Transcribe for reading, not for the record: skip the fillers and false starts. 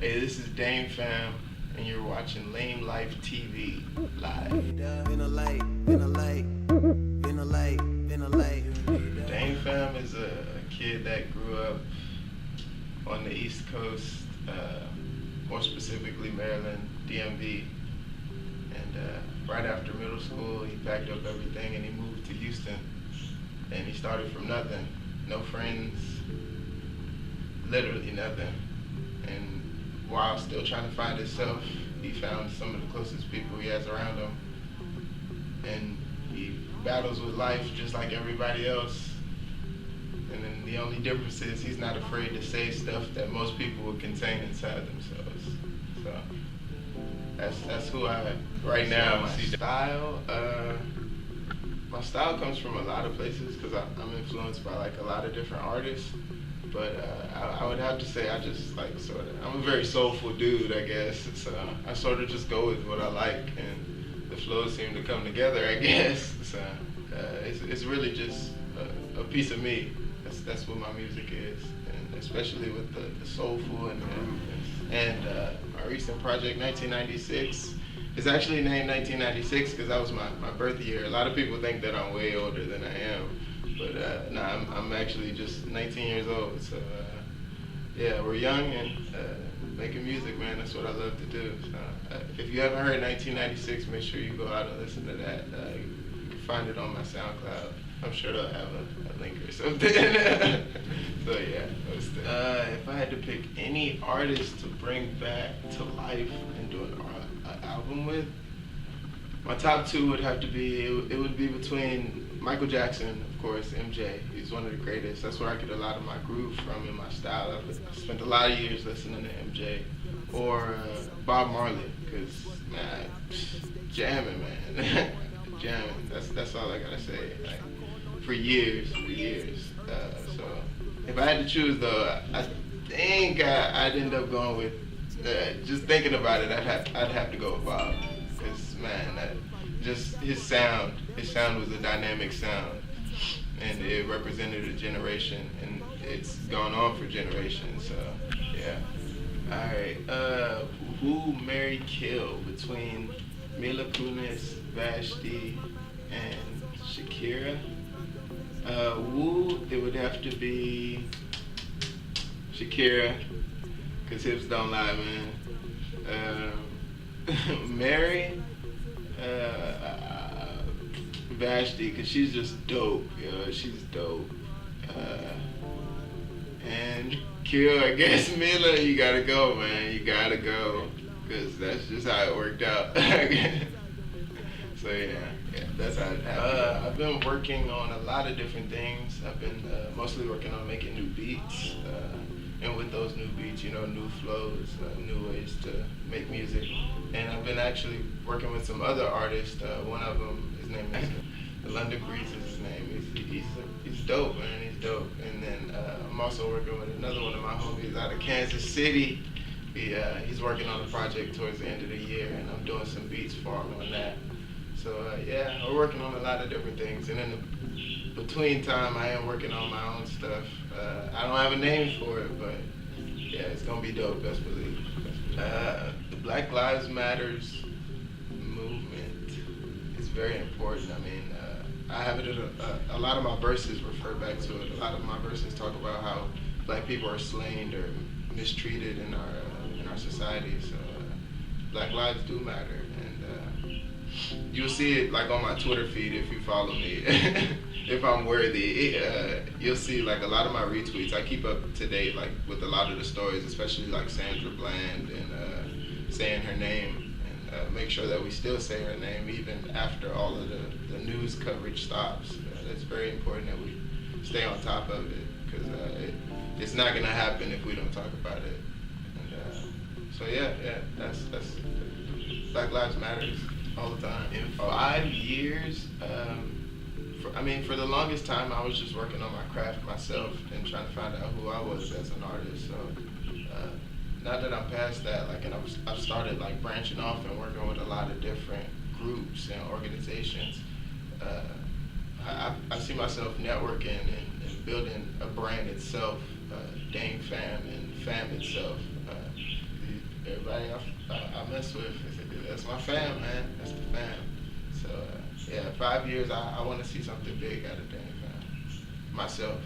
Hey, this is DameFam, and you're watching L.A.M.E Life TV live. DameFam is a kid that grew up on the East Coast, more specifically Maryland, DMV. And right after middle school, he packed up everything and he moved to Houston. And he started from nothing, no friends, literally nothing. And while still trying to find himself, he found some of the closest people he has around him. And he battles with life just like everybody else. And then the only difference is he's not afraid to say stuff that most people would contain inside themselves. So that's who I right now. My style comes from a lot of places because I'm influenced by like a lot of different artists. But I would have to say I just like I'm a very soulful dude, I guess. So I sort of just go with what I like, and the flows seem to come together, I guess. So it's really just a piece of me. That's what my music is, and especially with the soulful and my recent project, 1996. It's actually named 1996 because that was my birth year. A lot of people think that I'm way older than I am. But I'm actually just 19 years old. So yeah, we're young and making music, man. That's what I love to do. So, if you haven't heard 1996, make sure you go out and listen to that. You can find it on my SoundCloud. I'm sure they'll have a link or something. So yeah, if I had to pick any artist to bring back to life and do an album with, my top two would have to be, it would be between Michael Jackson, of course, MJ. He's one of the greatest. That's where I get a lot of my groove from in my style. I've spent a lot of years listening to MJ. Or Bob Marley, because, man, jamming, man. Jamming. That's all I gotta say. Like, for years. So, if I had to choose, though, I think I'd end up going with, just thinking about it, I'd have to go with Bob. Because, man, just his sound was a dynamic sound, and it represented a generation, and it's gone on for generations. So yeah. All right. Who marry kill between Mila Kunis, Vashti, and Shakira? It would have to be Shakira, cause hips don't lie, man. Mary. Vashti, because she's just dope, she's dope. And Kill, I guess Mila, you gotta go, man, you gotta go, because that's just how it worked out. So yeah, that's how it happened. I've been working on a lot of different things. I've been mostly working on making new beats, and with those new beats, new flows, new ways to make music. And I've been actually working with some other artists. One of them, his name is London Breeze is his name. He's dope, man. He's dope. And then I'm also working with another one of my homies out of Kansas City. He's working on a project towards the end of the year, and I'm doing some beats for him on that. So yeah, we're working on a lot of different things. And in the between time, I am working on my own stuff. I don't have a name for it, but yeah, it's gonna be dope. Best believe. The Black Lives Matters movement is very important. I mean, I have it in a lot of my verses refer back to it. A lot of my verses talk about how black people are slain or mistreated in our society. So black lives do matter, and you'll see it like on my Twitter feed if you follow me. If I'm worthy, you'll see like a lot of my retweets. I keep up to date like with a lot of the stories, especially like Sandra Bland and saying her name. Make sure that we still say her name even after all of the news coverage stops. It's very important that we stay on top of it, because it's not gonna happen if we don't talk about it. And so yeah, that's Black Lives Matters all the time. In 5 years, for the longest time, I was just working on my craft myself and trying to find out who I was as an artist. So now that I'm past that, and I've started like branching off and working with a lot of different groups and organizations. I see myself networking and building a brand itself, DameFam and Fam itself. everybody I mess with. That's my fam, man. That's the fam. So yeah, 5 years. I want to see something big out of DameFam myself.